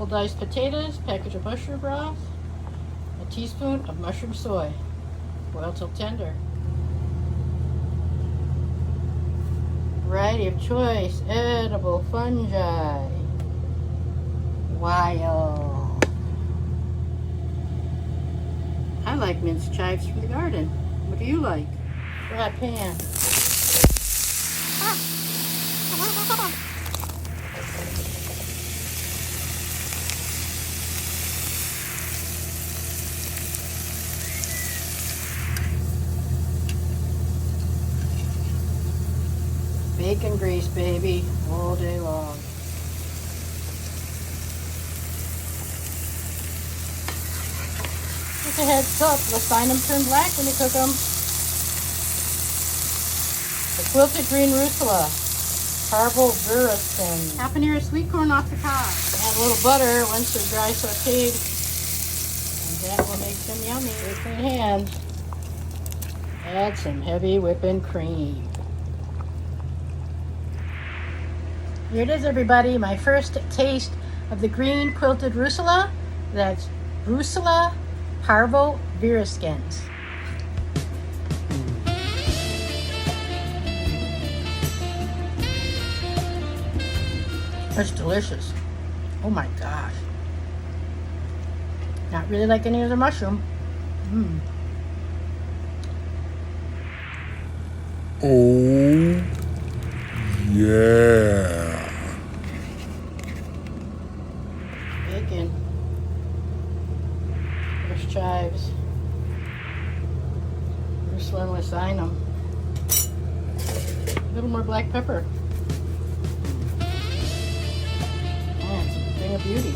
diced potatoes, package of mushroom broth, a teaspoon of mushroom soy. Boil till tender. Variety of choice, edible fungi. Wild. I like minced chives from the garden. What do you like? Flat pan. Bacon grease, baby, all day long. Just a heads up, Luscious turn black when you cook them. The quilted green rucola, 𝐅𝐎𝐑𝐀𝐆𝐈𝐍𝐆. Half an ear of sweet corn off the cob. Add a little butter once they're dry sauteed, and that will make them yummy. With clean hands. Add some heavy whipping cream. Here it is, everybody, my first taste of the green quilted rucola. That's rucola 𝐅𝐎𝐑𝐀𝐆𝐈���𝐆. That's delicious. Oh my gosh. Not really like any other mushroom. Oh yeah. Bacon. There's chives. There's 𝐌𝐔𝐒𝐇𝐑𝐎𝐈���𝐆. A little more black pepper. That's a thing of beauty.